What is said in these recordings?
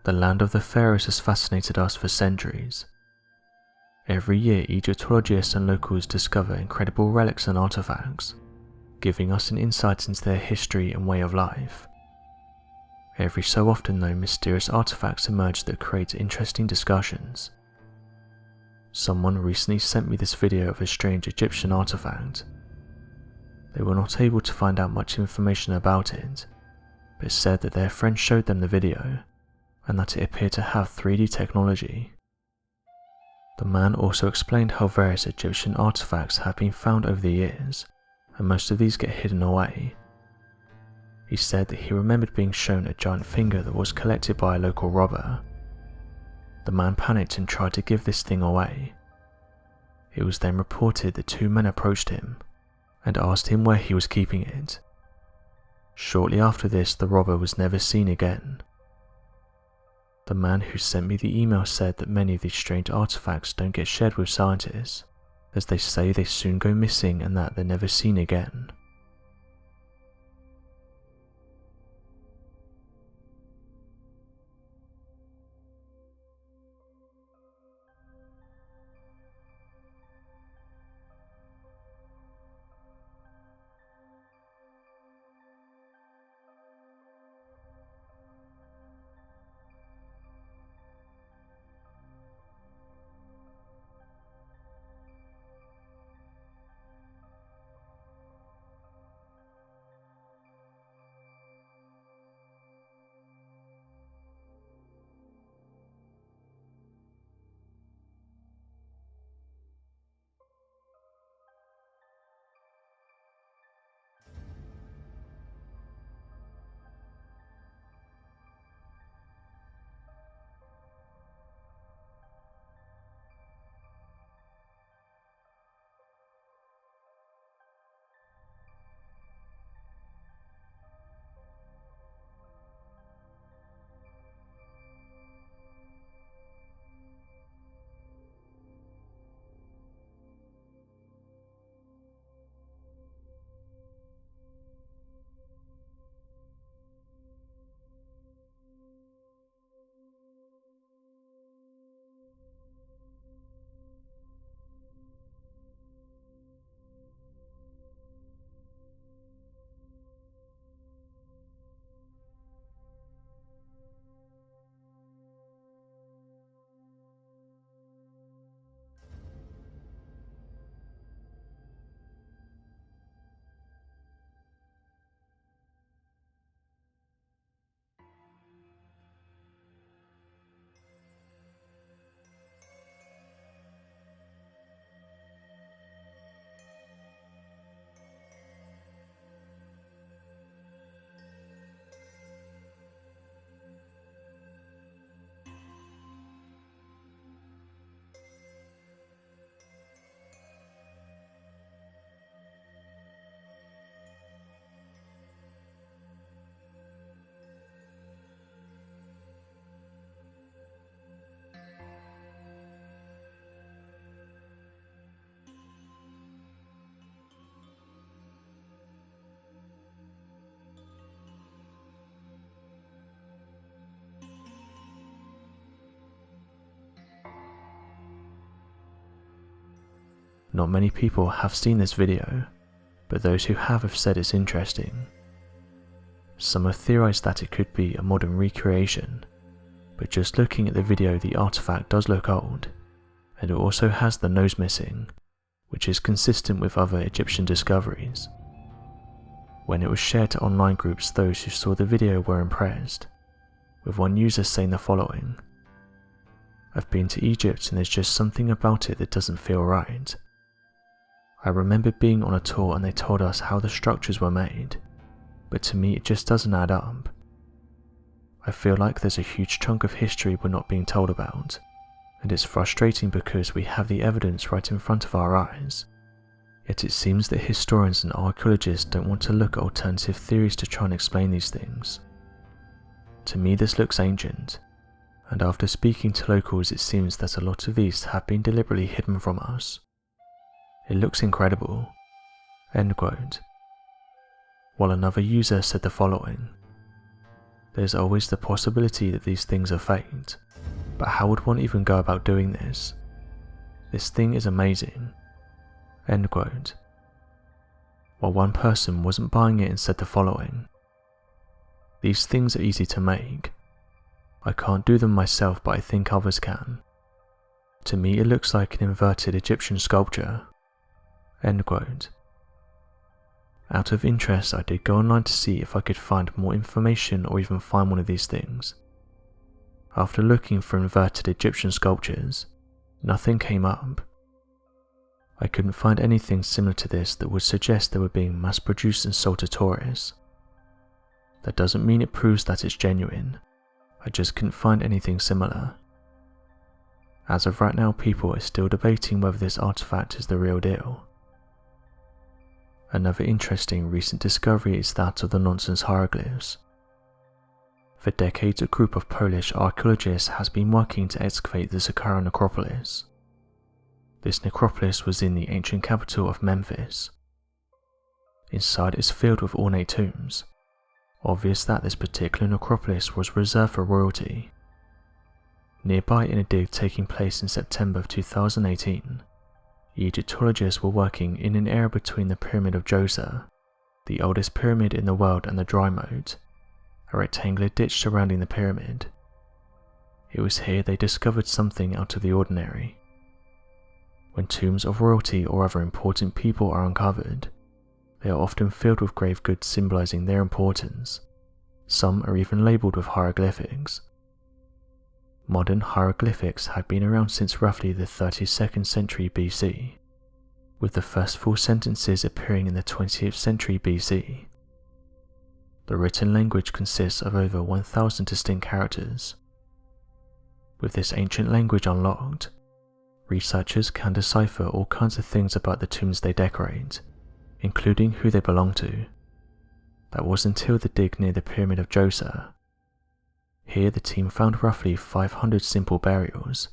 The land of the pharaohs has fascinated us for centuries. Every year, Egyptologists and locals discover incredible relics and artifacts, giving us an insight into their history and way of life. Every so often though, mysterious artifacts emerge that create interesting discussions. Someone recently sent me this video of a strange Egyptian artifact. They were not able to find out much information about it, but said that their friend showed them the video, and that it appeared to have 3D technology. The man also explained how various Egyptian artifacts have been found over the years, and most of these get hidden away. He said that he remembered being shown a giant finger that was collected by a local robber. The man panicked and tried to give this thing away. It was then reported that 2 men approached him and asked him where he was keeping it. Shortly after this, the robber was never seen again. The man who sent me the email said that many of these strange artifacts don't get shared with scientists, as they say they soon go missing and that they're never seen again. Not many people have seen this video, but those who have said it's interesting. Some have theorized that it could be a modern recreation, but just looking at the video, the artifact does look old, and it also has the nose missing, which is consistent with other Egyptian discoveries. When it was shared to online groups, those who saw the video were impressed, with one user saying the following: "I've been to Egypt and there's just something about it that doesn't feel right. I remember being on a tour and they told us how the structures were made, but to me it just doesn't add up. I feel like there's a huge chunk of history we're not being told about, and it's frustrating because we have the evidence right in front of our eyes. Yet it seems that historians and archaeologists don't want to look at alternative theories to try and explain these things. To me this looks ancient, and after speaking to locals it seems that a lot of these have been deliberately hidden from us. It looks incredible." End quote. While another user said the following: There's always the possibility that these things are faked, but how would one even go about doing this? This thing is amazing." End quote. While one person wasn't buying it and said the following: "These things are easy to make. I can't do them myself, but I think others can. To me it looks like an inverted Egyptian sculpture." End quote. Out of interest, I did go online to see if I could find more information or even find one of these things. After looking for inverted Egyptian sculptures, nothing came up. I couldn't find anything similar to this that would suggest they were being mass-produced and sold to tourists. That doesn't mean it proves that it's genuine, I just couldn't find anything similar. As of right now, people are still debating whether this artifact is the real deal. Another interesting recent discovery is that of the nonsense hieroglyphs. For decades, a group of Polish archaeologists has been working to excavate the Saqqara necropolis. This necropolis was in the ancient capital of Memphis. Inside is filled with ornate tombs, obvious that this particular necropolis was reserved for royalty. Nearby, in a dig taking place in September of 2018, Egyptologists were working in an area between the Pyramid of Djoser, the oldest pyramid in the world, and the dry moat, a rectangular ditch surrounding the pyramid. It was here they discovered something out of the ordinary. When tombs of royalty or other important people are uncovered, they are often filled with grave goods symbolizing their importance. Some are even labeled with hieroglyphics. Modern hieroglyphics had been around since roughly the 32nd century BC, with the first full sentences appearing in the 20th century BC. The written language consists of over 1,000 distinct characters. With this ancient language unlocked, researchers can decipher all kinds of things about the tombs they decorate, including who they belong to. That was until the dig near the Pyramid of Djoser. Here the team found roughly 500 simple burials.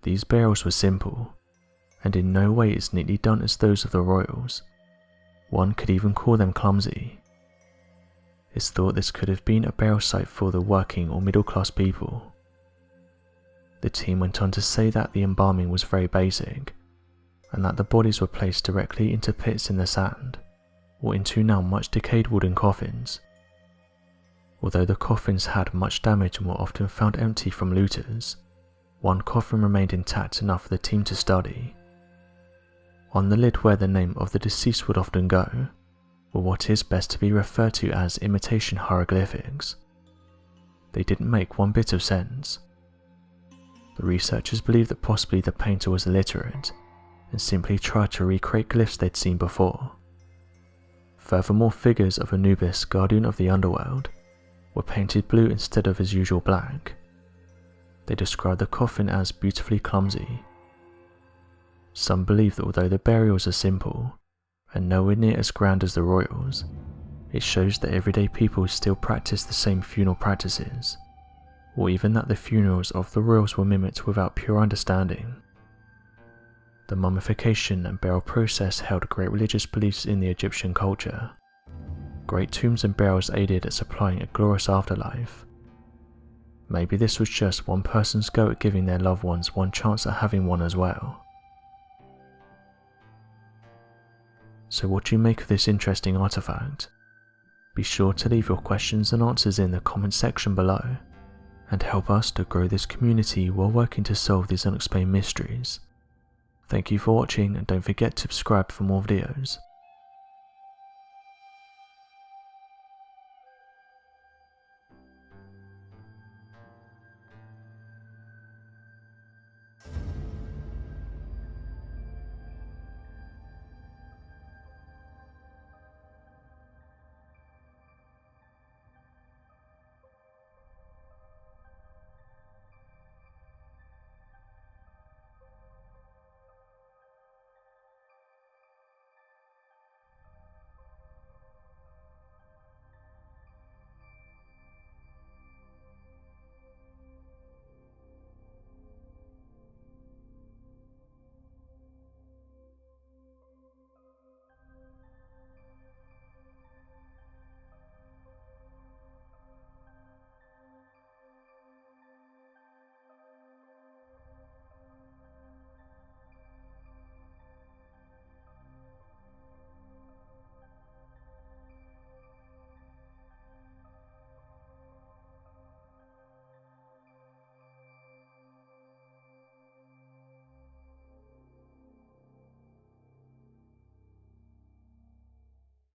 These burials were simple, and in no way as neatly done as those of the royals. One could even call them clumsy. It's thought this could have been a burial site for the working or middle class people. The team went on to say that the embalming was very basic, and that the bodies were placed directly into pits in the sand, or into now much decayed wooden coffins. Although the coffins had much damage and were often found empty from looters, one coffin remained intact enough for the team to study. On the lid, where the name of the deceased would often go, were what is best to be referred to as imitation hieroglyphics. They didn't make one bit of sense. The researchers believed that possibly the painter was illiterate and simply tried to recreate glyphs they'd seen before. Furthermore, figures of Anubis, guardian of the underworld, were painted blue instead of as usual black. They described the coffin as beautifully clumsy. Some believe that although the burials are simple, and nowhere near as grand as the royals, it shows that everyday people still practice the same funeral practices, or even that the funerals of the royals were mimicked without pure understanding. The mummification and burial process held great religious beliefs in the Egyptian culture. Great tombs and burials aided at supplying a glorious afterlife. Maybe this was just one person's go at giving their loved ones one chance at having one as well. So what do you make of this interesting artifact? Be sure to leave your questions and answers in the comment section below, and help us to grow this community while working to solve these unexplained mysteries. Thank you for watching, and don't forget to subscribe for more videos.